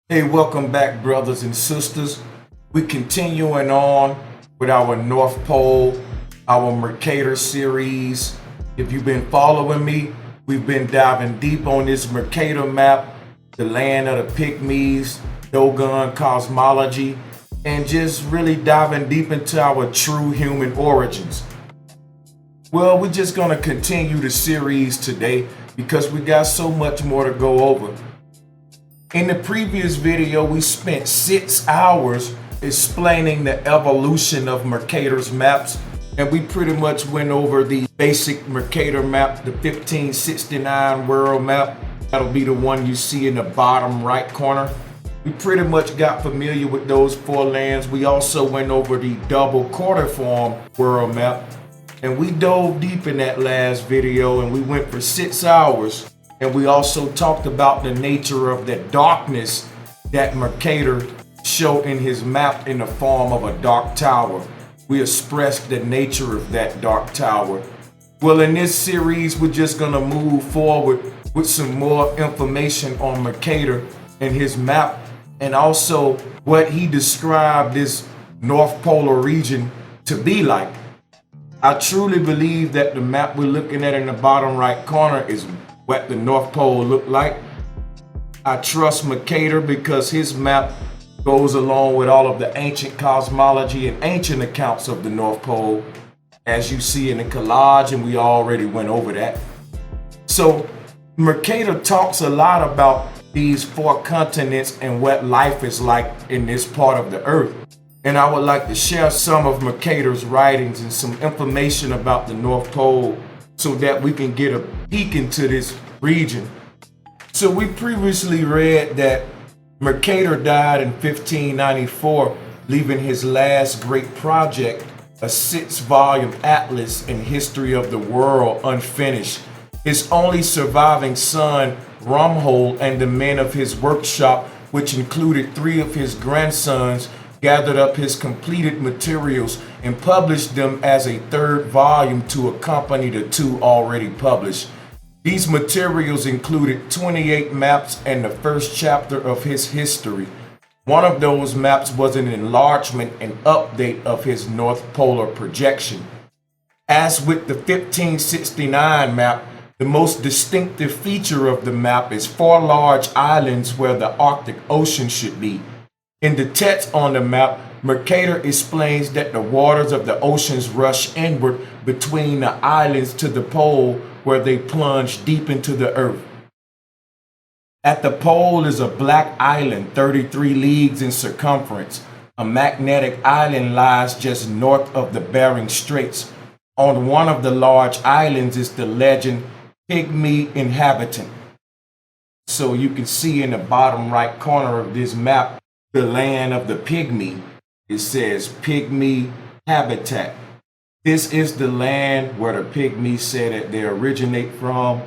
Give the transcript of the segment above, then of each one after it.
Hey, welcome back, brothers and sisters. We continuing on with our North Pole, our Mercator series. If you've been following me, we've been diving deep on this Mercator map, the land of the Pygmies, Dogon cosmology, and just really diving deep into our true human origins. Well, we're just going to continue the series today because we got so much more to go over. In the previous video, we spent 6 hours explaining the evolution of Mercator's maps, and we pretty much went over the basic Mercator map, the 1569 world map. That'll be the one you see in the bottom right corner. We pretty much got familiar with those 4 lands. We also went over the double quarter-form world map, and we dove deep in that last video, and we went for 6 hours. And we also talked about the nature of the darkness that Mercator showed in his map in the form of a dark tower. We expressed the nature of that dark tower. Well, in this series, we're just gonna move forward with some more information on Mercator and his map, and also what he described this North Polar region to be like. I truly believe that the map we're looking at in the bottom right corner is what the North Pole looked like. I trust Mercator because his map goes along with all of the ancient cosmology and ancient accounts of the North Pole, as you see in the collage, and we already went over that. So Mercator talks a lot about these 4 continents and what life is like in this part of the earth. And I would like to share some of Mercator's writings and some information about the North Pole so that we can get a peek into this region. So we previously read that Mercator died in 1594, leaving his last great project, a 6-volume atlas in history of the world, unfinished. His only surviving son, Rumhold, and the men of his workshop, which included 3 of his grandsons, gathered up his completed materials and published them as a 3rd volume to accompany the 2 already published. These materials included 28 maps and the first chapter of his history. One of those maps was an enlargement and update of his North Polar projection. As with the 1569 map, the most distinctive feature of the map is 4 large islands where the Arctic Ocean should be. In the text on the map, Mercator explains that the waters of the oceans rush inward between the islands to the pole, where they plunge deep into the earth. At the pole is a black island 33 leagues in circumference. A magnetic island lies just north of the Bering Straits. On one of the large islands is the legend Pygmy Inhabitant. So you can see in the bottom right corner of this map, the land of the Pygmy. It says Pygmy Habitat. This is the land where the Pygmies say that they originate from.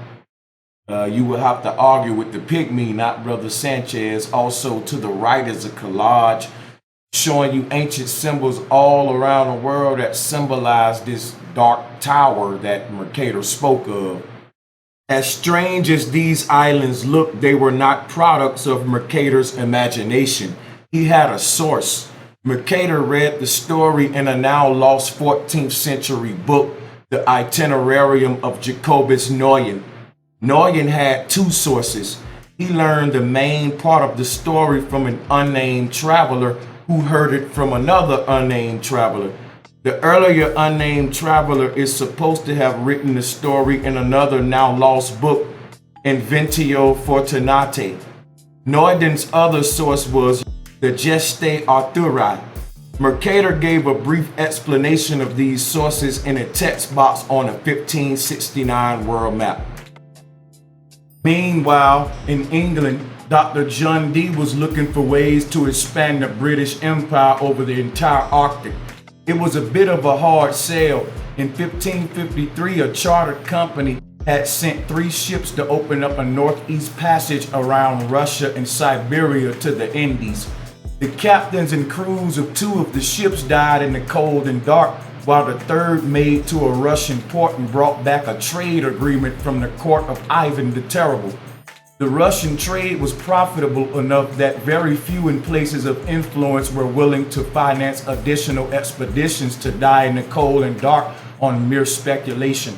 You will have to argue with the Pygmy, not Brother Sanchez. Also to the right is a collage showing you ancient symbols all around the world that symbolize this dark tower that Mercator spoke of. As strange as these islands look, they were not products of Mercator's imagination. He had a source. Mercator read the story in a now lost 14th century book, the Itinerarium of Jacobus Noyen. Noyen had 2 sources. He learned the main part of the story from an unnamed traveler who heard it from another unnamed traveler. The earlier unnamed traveler is supposed to have written the story in another now lost book, Inventio Fortunata. Noyen's other source was the Gestae Arthuri. Mercator gave a brief explanation of these sources in a text box on a 1569 world map. Meanwhile, in England, Dr. John Dee was looking for ways to expand the British Empire over the entire Arctic. It was a bit of a hard sell. In 1553, a chartered company had sent 3 ships to open up a northeast passage around Russia and Siberia to the Indies. The captains and crews of 2 of the ships died in the cold and dark, while the 3rd made to a Russian port and brought back a trade agreement from the court of Ivan the Terrible. The Russian trade was profitable enough that very few in places of influence were willing to finance additional expeditions to die in the cold and dark on mere speculation.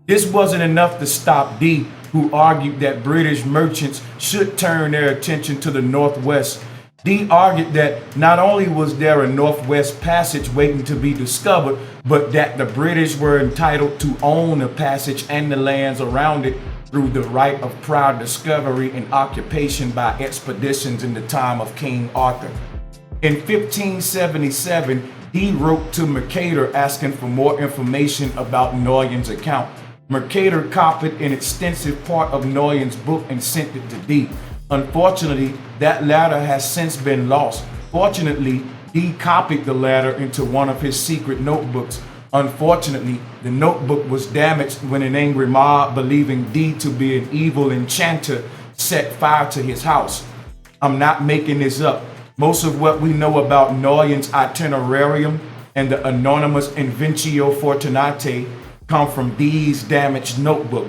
This wasn't enough to stop Dee, who argued that British merchants should turn their attention to the Northwest. Dee argued that not only was there a Northwest Passage waiting to be discovered, but that the British were entitled to own the passage and the lands around it through the right of prior discovery and occupation by expeditions in the time of King Arthur. In 1577, Dee wrote to Mercator asking for more information about Noyen's account. Mercator copied an extensive part of Noyen's book and sent it to Dee. Unfortunately, that latter has since been lost. Fortunately, Dee copied the latter into one of his secret notebooks. Unfortunately, the notebook was damaged when an angry mob, believing Dee to be an evil enchanter, set fire to his house. I'm not making this up. Most of what we know about Noyen's itinerarium and the anonymous Inventio Fortunata come from Dee's damaged notebook.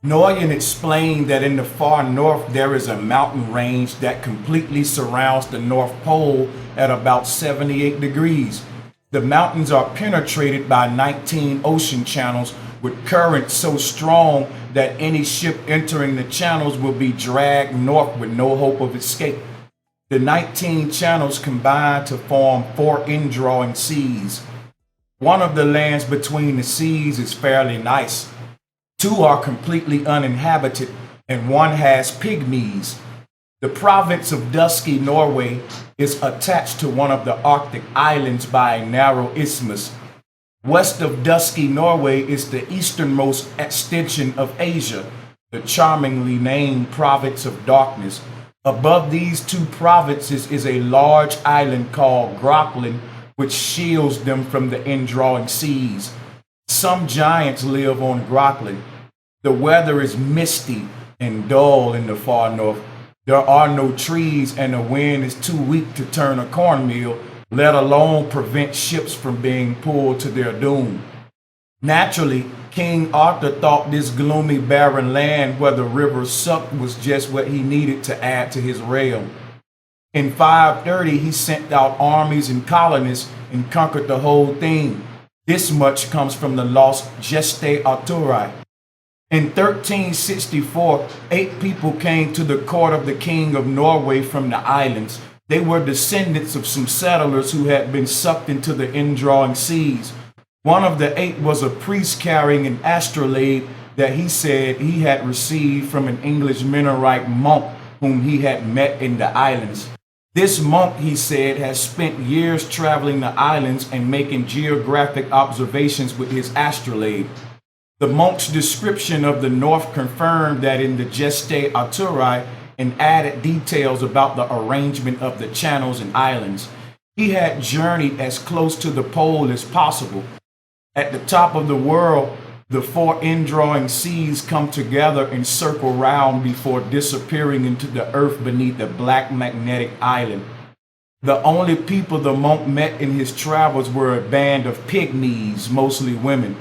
Noyen explained that in the far north there is a mountain range that completely surrounds the North Pole at about 78 degrees. The mountains are penetrated by 19 ocean channels with currents so strong that any ship entering the channels will be dragged north with no hope of escape. The 19 channels combine to form 4 indrawing seas. One of the lands between the seas is fairly nice. 2 are completely uninhabited, and 1 has pygmies. The province of Dusky Norway is attached to one of the Arctic islands by a narrow isthmus. West of Dusky Norway is the easternmost extension of Asia, the charmingly named Province of Darkness. Above these 2 provinces is a large island called Grokland, which shields them from the indrawing seas. Some giants live on Grokland. The weather is misty and dull in the far north. There are no trees and the wind is too weak to turn a cornmeal, let alone prevent ships from being pulled to their doom. Naturally, King Arthur thought this gloomy barren land where the river sucked was just what he needed to add to his realm. In 530, he sent out armies and colonists and conquered the whole thing. This much comes from the lost Gestae Arturi. In 1364, 8 people came to the court of the King of Norway from the islands. They were descendants of some settlers who had been sucked into the indrawing seas. One of the 8 was a priest carrying an astrolabe that he said he had received from an English Mennonite monk whom he had met in the islands. This monk, he said, has spent years traveling the islands and making geographic observations with his astrolabe. The monk's description of the north confirmed that in the Gestae Arturi and added details about the arrangement of the channels and islands. He had journeyed as close to the pole as possible. At the top of the world, the 4 indrawing seas come together and circle round before disappearing into the earth beneath the black magnetic island. The only people the monk met in his travels were a band of pygmies, mostly women.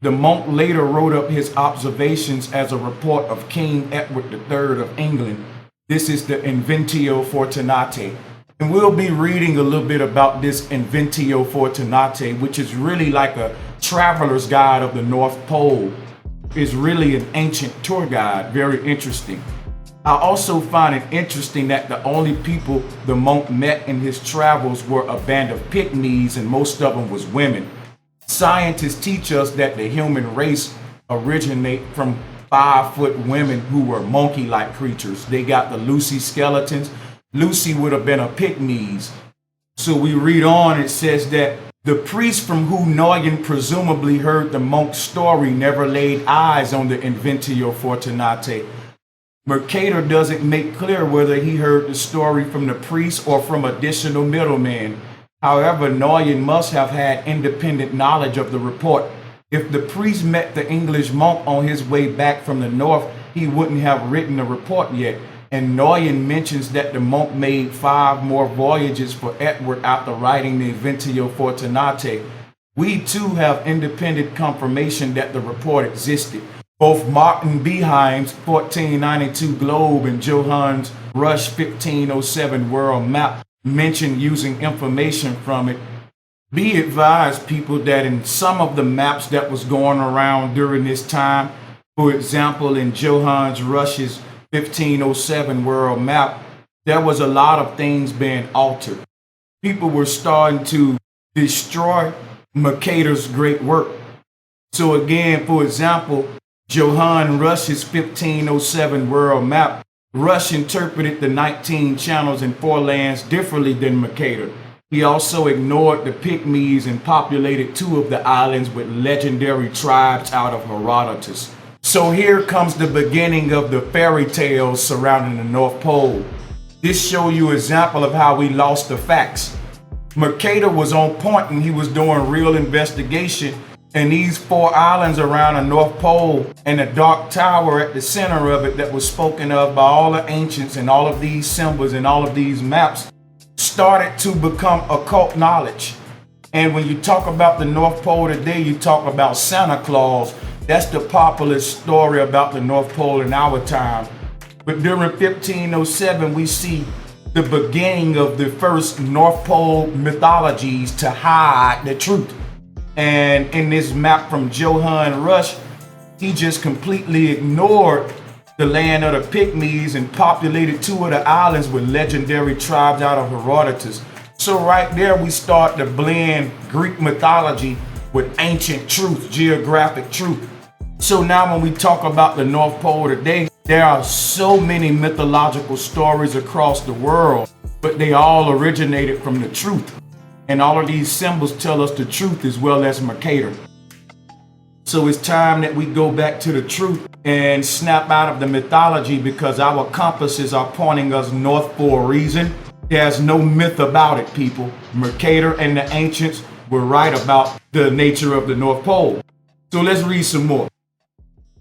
The monk later wrote up his observations as a report of King Edward III of England. This is the Inventio Fortunata. And we'll be reading a little bit about this Inventio Fortunata, which is really like a traveler's guide of the North Pole. It's really an ancient tour guide, very interesting. I also find it interesting that the only people the monk met in his travels were a band of pygmies, and most of them was women. Scientists teach us that the human race originate from 5-foot women who were monkey-like creatures. They got the Lucy skeletons. Lucy would have been a pygmies. So we read on, it says that the priest from whom Noyen presumably heard the monk's story never laid eyes on the Inventio Fortunata. Mercator doesn't make clear whether he heard the story from the priest or from additional middlemen. However, Noyen must have had independent knowledge of the report. If the priest met the English monk on his way back from the north, he wouldn't have written the report yet. And Noyen mentions that the monk made 5 more voyages for Edward after writing the Inventio Fortunata. We too have independent confirmation that the report existed. Both Martin Beheim's 1492 globe and Johannes Rush 1507 world map mention using information from it. Be advised, people, that in some of the maps that was going around during this time, for example, in Johannes Rush's 1507 world map, there was a lot of things being altered. People were starting to destroy Mercator's great work. So again, for example, Johann Rush's 1507 world map, Rush interpreted the 19 channels and 4 lands differently than Mercator. He also ignored the Pygmies and populated 2 of the islands with legendary tribes out of Herodotus. So here comes the beginning of the fairy tales surrounding the North Pole. This shows you an example of how we lost the facts. Mercator was on point and he was doing real investigation, and these 4 islands around the North Pole and the Dark Tower at the center of it that was spoken of by all the ancients and all of these symbols and all of these maps started to become occult knowledge. And when you talk about the North Pole today, you talk about Santa Claus. That's the popular story about the North Pole in our time. But during 1507, we see the beginning of the first North Pole mythologies to hide the truth. And in this map from Johann Rush, he just completely ignored the land of the Pygmies and populated 2 of the islands with legendary tribes out of Herodotus. So right there, we start to blend Greek mythology with ancient truth, geographic truth. So now when we talk about the North Pole today, there are so many mythological stories across the world, but they all originated from the truth. And all of these symbols tell us the truth as well as Mercator. So it's time that we go back to the truth and snap out of the mythology, because our compasses are pointing us north for a reason. There's no myth about it, people. Mercator and the ancients were right about the nature of the North Pole. So let's read some more.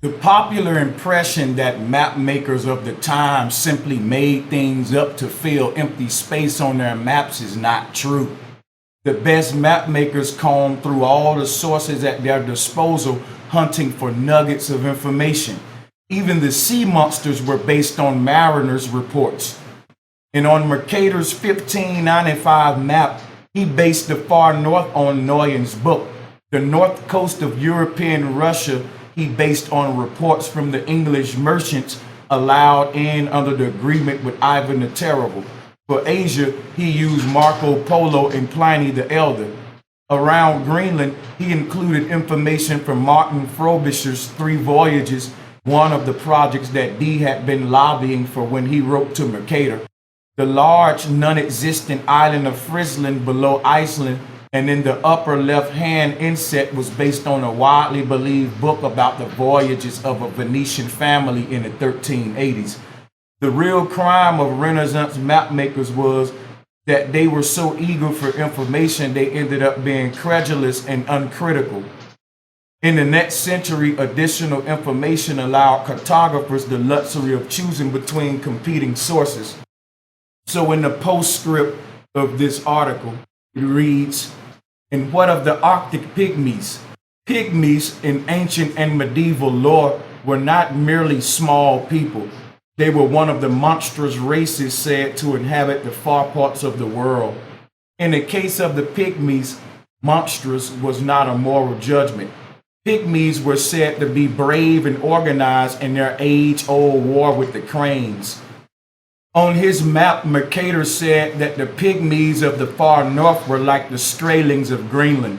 The popular impression that map makers of the time simply made things up to fill empty space on their maps is not true. The best map makers combed through all the sources at their disposal, hunting for nuggets of information. Even the sea monsters were based on mariners' reports. And on Mercator's 1595 map, he based the far north on Noyen's book. The north coast of European Russia, he based on reports from the English merchants allowed in under the agreement with Ivan the Terrible. For Asia, he used Marco Polo and Pliny the Elder. Around Greenland, he included information from Martin Frobisher's 3 voyages, one of the projects that Dee had been lobbying for when he wrote to Mercator. The large, non-existent island of Friesland below Iceland and in the upper left-hand inset was based on a widely believed book about the voyages of a Venetian family in the 1380s. The real crime of Renaissance map makers was that they were so eager for information they ended up being credulous and uncritical. In the next century, additional information allowed cartographers the luxury of choosing between competing sources. So in the postscript of this article, it reads, "And what of the Arctic Pygmies? Pygmies in ancient and medieval lore were not merely small people. They were one of the monstrous races said to inhabit the far parts of the world. In the case of the Pygmies, monstrous was not a moral judgment. Pygmies were said to be brave and organized in their age-old war with the cranes. On his map, Mercator said that the Pygmies of the far north were like the Skraelings of Greenland.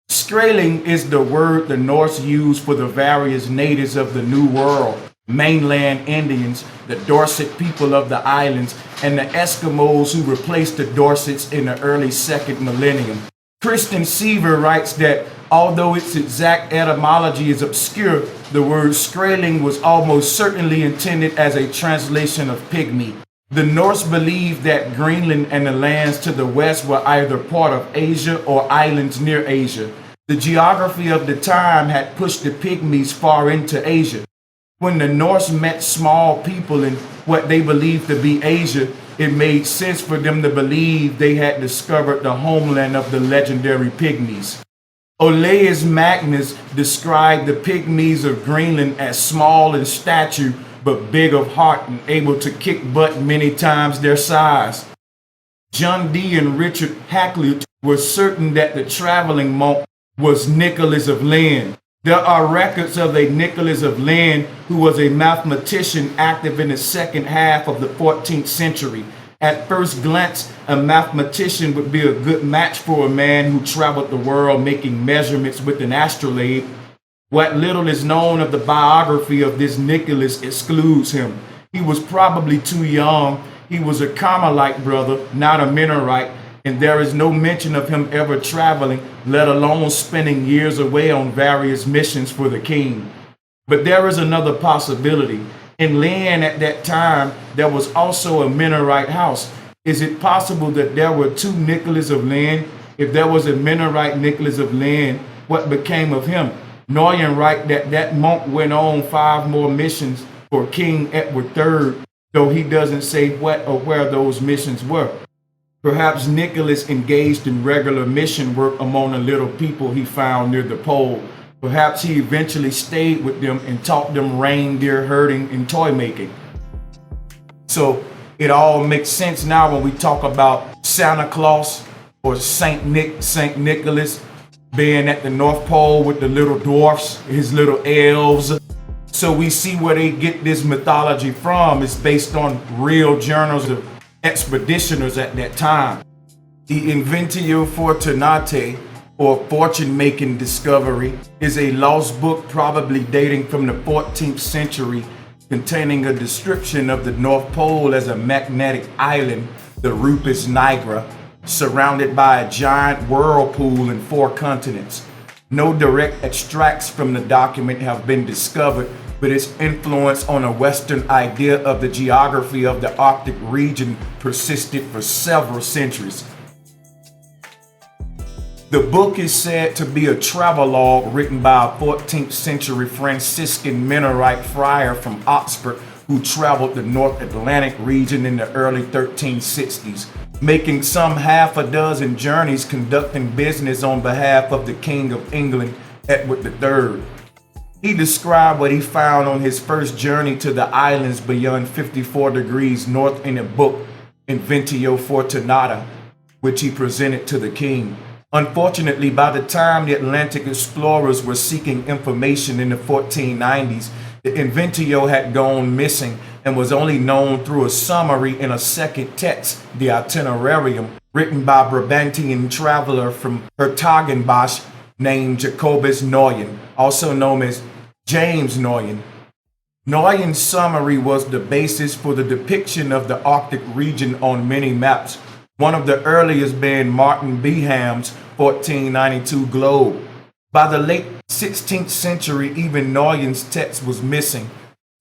Skraeling is the word the Norse used for the various natives of the New World, mainland Indians, the Dorset people of the islands, and the Eskimos who replaced the Dorsets in the early 2nd millennium. Kristen Seaver writes that although its exact etymology is obscure, the word Skraeling was almost certainly intended as a translation of pygmy. The Norse believed that Greenland and the lands to the west were either part of Asia or islands near Asia. The geography of the time had pushed the Pygmies far into Asia. When the Norse met small people in what they believed to be Asia, it made sense for them to believe they had discovered the homeland of the legendary Pygmies. Olaus Magnus described the pygmies of Greenland as small in stature but big of heart and able to kick butt many times their size. John Dee and Richard Hakluyt were certain that the traveling monk was Nicholas of Lynn. There are records of a Nicholas of Lynn who was a mathematician active in the second half of the 14th century. At first glance, a mathematician would be a good match for a man who traveled the world making measurements with an astrolabe. What little is known of the biography of this Nicholas excludes him. He was probably too young. He was a Carmelite brother, not a Mennonite, and there is no mention of him ever traveling, let alone spending years away on various missions for the king. But there is another possibility. In Lynn at that time, there was also a Mennonite house. Is it possible that there were two Nicholas of Lynn? If there was a Mennonite Nicholas of Lynn, what became of him? Noyen writes that monk went on 5 more missions for King Edward III, though he doesn't say what or where those missions were. Perhaps Nicholas engaged in regular mission work among the little people he found near the pole. Perhaps he eventually stayed with them and taught them reindeer herding and toy making. So it all makes sense now when we talk about Santa Claus or Saint Nicholas being at the North Pole with the little dwarfs, his little elves. So we see where they get this mythology from. It's based on real journals of expeditioners at that time. The Inventio Fortunata, or fortune-making discovery, is a lost book probably dating from the 14th century, containing a description of the North Pole as a magnetic island, the Rupes Nigra, surrounded by a giant whirlpool in 4 continents. No direct extracts from the document have been discovered, but its influence on a Western idea of the geography of the Arctic region persisted for several centuries. The book is said to be a travelogue written by a 14th century Franciscan Mennonite friar from Oxford who traveled the North Atlantic region in the early 1360s, making some half a dozen journeys conducting business on behalf of the King of England, Edward III. He described what he found on his first journey to the islands beyond 54 degrees north in a book, Inventio Fortunata, which he presented to the king. Unfortunately, by the time the Atlantic explorers were seeking information in the 1490s, the Inventio had gone missing and was only known through a summary in a second text, the Itinerarium, written by a Brabantian traveler from Hertogenbosch named Jacobus Noyen, also known as James Noyen. Noyen's summary was the basis for the depiction of the Arctic region on many maps, one of the earliest being Martin Beham's 1492 globe. By the late 16th century, even Noyen's text was missing,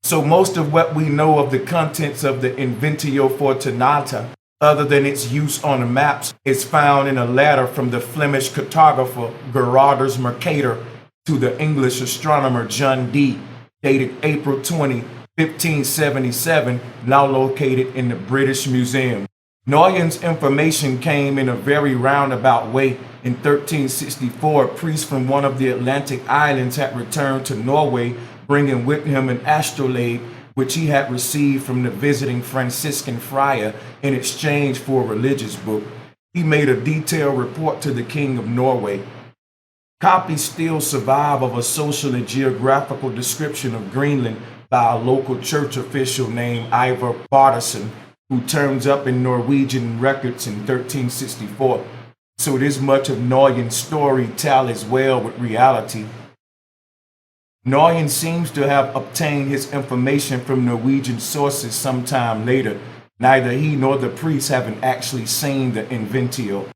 so most of what we know of the contents of the Inventio Fortunata, other than its use on the maps, is found in a letter from the Flemish cartographer Gerardus Mercator to the English astronomer John Dee, dated April 20, 1577, now located in the British Museum. Noyen's information came in a very roundabout way. In 1364, a priest from one of the Atlantic islands had returned to Norway, bringing with him an astrolabe which he had received from the visiting Franciscan friar in exchange for a religious book. He made a detailed report to the King of Norway. Copies still survive of a social and geographical description of Greenland by a local church official named Ivar Bardason, who turns up in Norwegian records in 1364. So this much of Noyen's story tallies well with reality. Noyen seems to have obtained his information from Norwegian sources sometime later. Neither he nor the priest having actually seen the Inventio.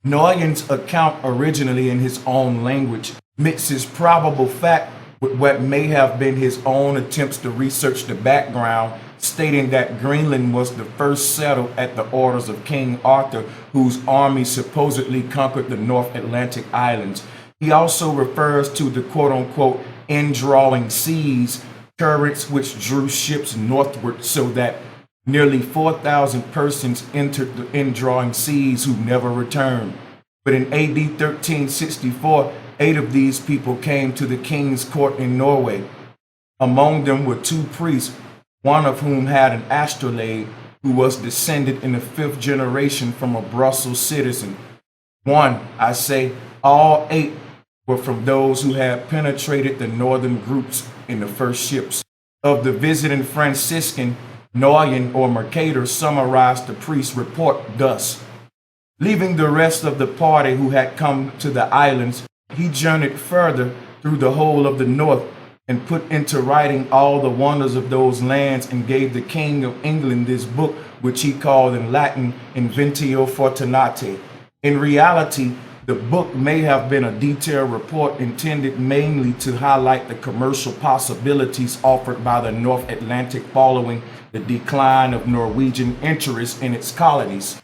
Noyen's account, originally in his own language, mixes probable fact with what may have been his own attempts to research the background, stating that Greenland was the first settled at the orders of King Arthur, whose army supposedly conquered the North Atlantic islands. He also refers to the quote-unquote indrawing seas, currents which drew ships northward, so that nearly 4,000 persons entered the indrawing seas who never returned. But in AD 1364, 8 of these people came to the king's court in Norway. Among them were 2 priests, one of whom had an astrolabe, who was descended in the 5th generation from a Brussels citizen. One, I say, all 8 were from those who had penetrated the northern groups in the first ships. Of the visiting Franciscan, Noyen or Mercator summarized the priest's report thus. Leaving the rest of the party who had come to the islands, he journeyed further through the whole of the north and put into writing all the wonders of those lands and gave the King of England this book, which he called in Latin Inventio Fortunata. In reality, the book may have been a detailed report intended mainly to highlight the commercial possibilities offered by the North Atlantic following the decline of Norwegian interest in its colonies.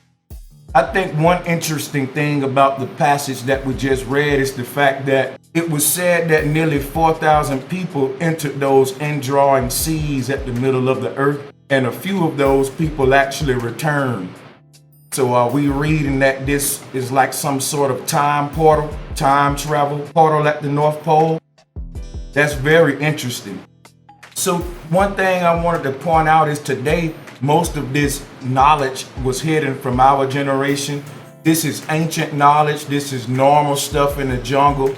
I think one interesting thing about the passage that we just read is the fact that it was said that nearly 4,000 people entered those indrawing seas at the middle of the earth, and a few of those people actually returned. So are we reading that this is like some sort of time portal, time travel portal at the North Pole? That's very interesting. So one thing I wanted to point out is today, most of this knowledge was hidden from our generation. This is ancient knowledge. This is normal stuff in the jungle.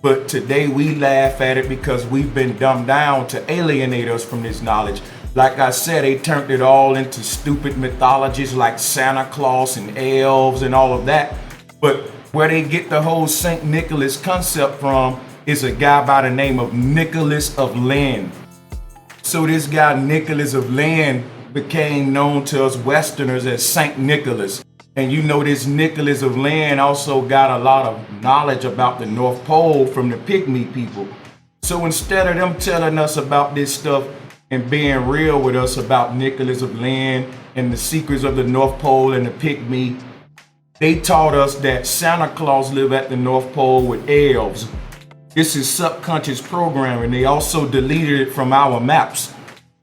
But today we laugh at it because we've been dumbed down to alienate us from this knowledge. Like I said, they turned it all into stupid mythologies like Santa Claus and elves and all of that. But where they get the whole St. Nicholas concept from is a guy by the name of Nicholas of Lynn. So this guy, Nicholas of Lynn, became known to us Westerners as St. Nicholas. And you know this Nicholas of Lynn also got a lot of knowledge about the North Pole from the Pygmy people. So instead of them telling us about this stuff and being real with us about Nicholas of Lynn and the secrets of the North Pole and the Pygmy, they taught us that Santa Claus lived at the North Pole with elves. This is subconscious programming. They also deleted it from our maps.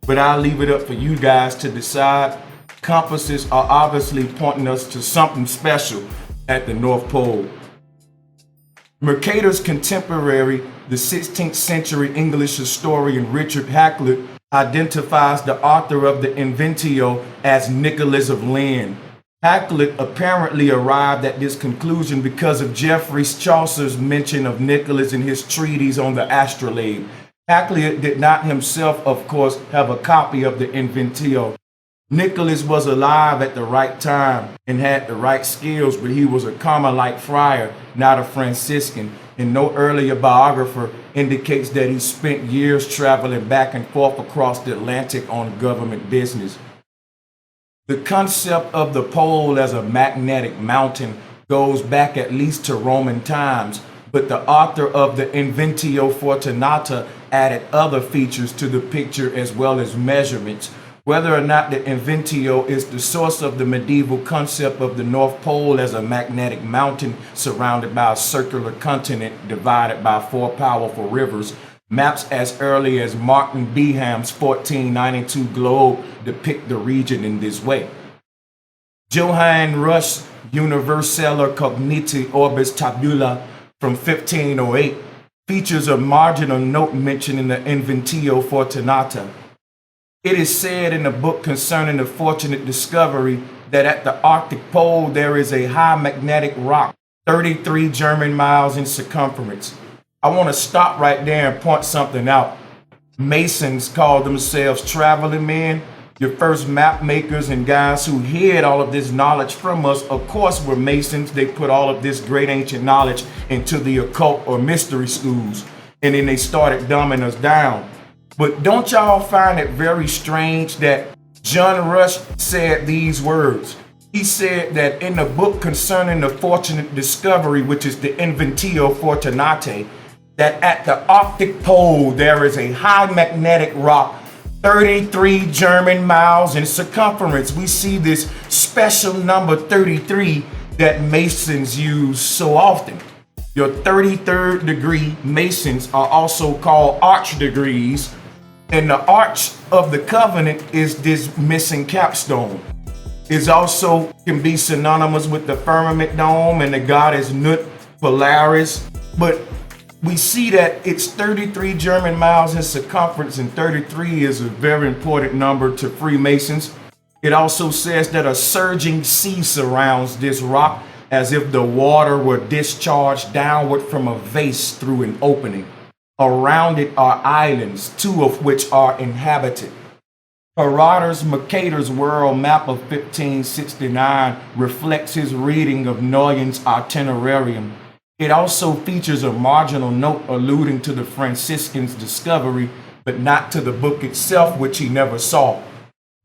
But I'll leave it up for you guys to decide. Compasses are obviously pointing us to something special at the North Pole. Mercator's contemporary, the 16th century English historian Richard Hakluyt, identifies the author of the Inventio as Nicholas of Lynn. Hakluyt apparently arrived at this conclusion because of Geoffrey Chaucer's mention of Nicholas in his treatise on the astrolabe. Hakluyt did not himself, of course, have a copy of the Inventio. Nicholas was alive at the right time and had the right skills, but he was a Carmelite friar, not a Franciscan, and no earlier biographer indicates that he spent years traveling back and forth across the Atlantic on government business. The concept of the pole as a magnetic mountain goes back at least to Roman times, but the author of the Inventio Fortunata added other features to the picture as well as measurements. Whether or not the Inventio is the source of the medieval concept of the North Pole as a magnetic mountain surrounded by a circular continent divided by 4 powerful rivers, maps as early as Martin Beham's 1492 globe depict the region in this way. Johann Rusch's Universaler Cogniti Orbis Tabula from 1508 features a marginal note mentioning the Inventio Fortunata. It is said in the book concerning the fortunate discovery that at the Arctic Pole there is a high magnetic rock, 33 German miles in circumference. I want to stop right there and point something out. Masons call themselves traveling men. Your first map makers and guys who hid all of this knowledge from us, of course, were Masons. They put all of this great ancient knowledge into the occult or mystery schools, and then they started dumbing us down. But don't y'all find it very strange that John Rush said these words? He said that in the book concerning the fortunate discovery, which is the Inventio Fortunata, that at the Arctic Pole there is a high magnetic rock, 33 German miles in circumference. We see this special number 33 that Masons use so often. Your 33rd degree Masons are also called arch degrees. And the Arch of the Covenant is this missing capstone. Is also can be synonymous with the firmament dome and the goddess Nut Polaris. But we see that it's 33 German miles in circumference, and 33 is a very important number to Freemasons. It also says that a surging sea surrounds this rock as if the water were discharged downward from a vase through an opening. Around it are islands, 2 of which are inhabited. Gerardus Mercator's world map of 1569 reflects his reading of Noyen's itinerarium. It also features a marginal note alluding to the Franciscans' discovery, but not to the book itself, which he never saw.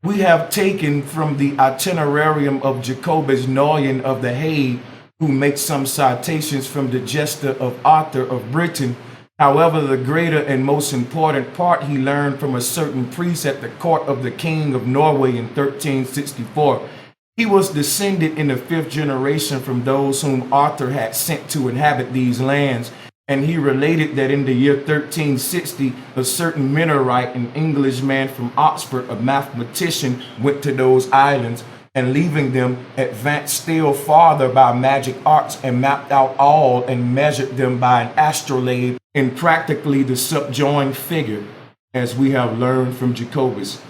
We have taken from the itinerarium of Jacobus Noyen of the Hague, who makes some citations from the Gesta of Arthur of Britain. However, the greater and most important part he learned from a certain priest at the court of the King of Norway in 1364. He was descended in the 5th generation from those whom Arthur had sent to inhabit these lands, and he related that in the year 1360, a certain Minorite, an Englishman from Oxford, a mathematician, went to those islands, and leaving them, advanced still farther by magic arts and mapped out all and measured them by an astrolabe in practically the subjoined figure, as we have learned from Jacobus.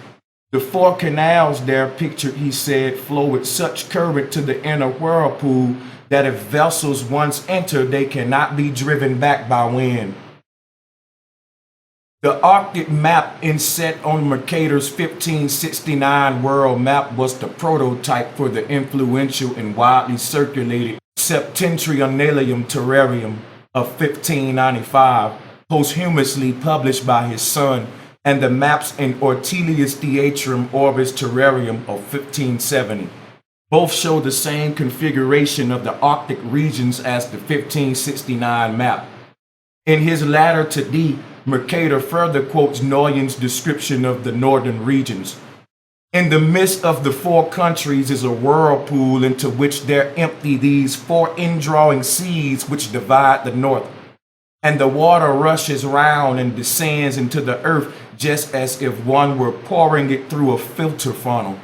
The 4 canals there pictured, he said, flow with such current to the inner whirlpool that if vessels once enter, they cannot be driven back by wind. The Arctic map inset on Mercator's 1569 world map was the prototype for the influential and widely circulated Septentrionalium Terrarium of 1595, posthumously published by his son, and the maps in Ortelius Theatrum Orbis Terrarium of 1570. Both show the same configuration of the Arctic regions as the 1569 map. In his latter to D, Mercator further quotes Noyen's description of the northern regions. In the midst of the 4 countries is a whirlpool into which there empty these 4 indrawing seas which divide the north. And the water rushes round and descends into the earth just as if one were pouring it through a filter funnel.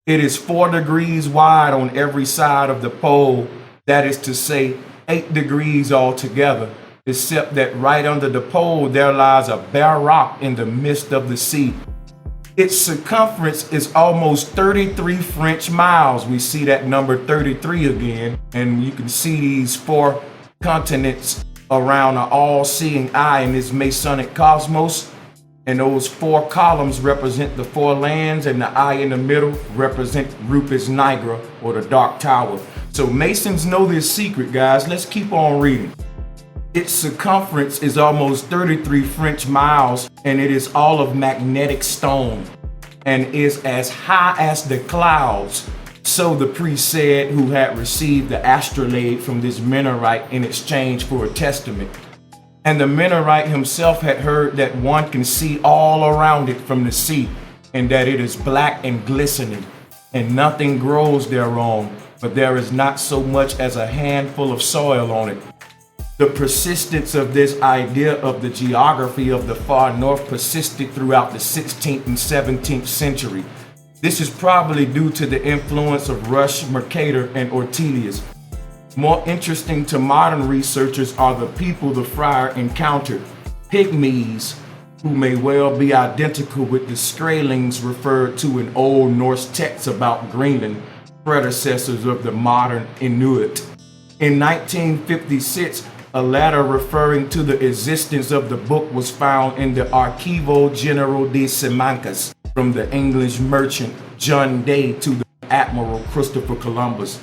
It is 4 degrees wide on every side of the pole, that is to say, 8 degrees altogether, except that right under the pole there lies a bare rock in the midst of the sea. Its circumference is almost 33 French miles. We see that number 33 again, and you can see these 4 continents around an all-seeing eye in this Masonic cosmos. And those 4 columns represent the 4 lands, and the eye in the middle represent Rupes Nigra, or the Dark Tower. So Masons know this secret, guys. Let's keep on reading. Its circumference is almost 33 French miles, and it is all of magnetic stone, and is as high as the clouds. So the priest said, who had received the astrolabe from this Minorite in exchange for a testament. And the Minorite himself had heard that one can see all around it from the sea, and that it is black and glistening, and nothing grows thereon, but there is not so much as a handful of soil on it. The persistence of this idea of the geography of the far north persisted throughout the 16th and 17th century. This is probably due to the influence of Rush, Mercator, and Ortelius. More interesting to modern researchers are the people the friar encountered, pygmies, who may well be identical with the Skrælings referred to in Old Norse texts about Greenland, predecessors of the modern Inuit. In 1956, a letter referring to the existence of the book was found in the Archivo General de Simancas from the English merchant John Day to the Admiral Christopher Columbus.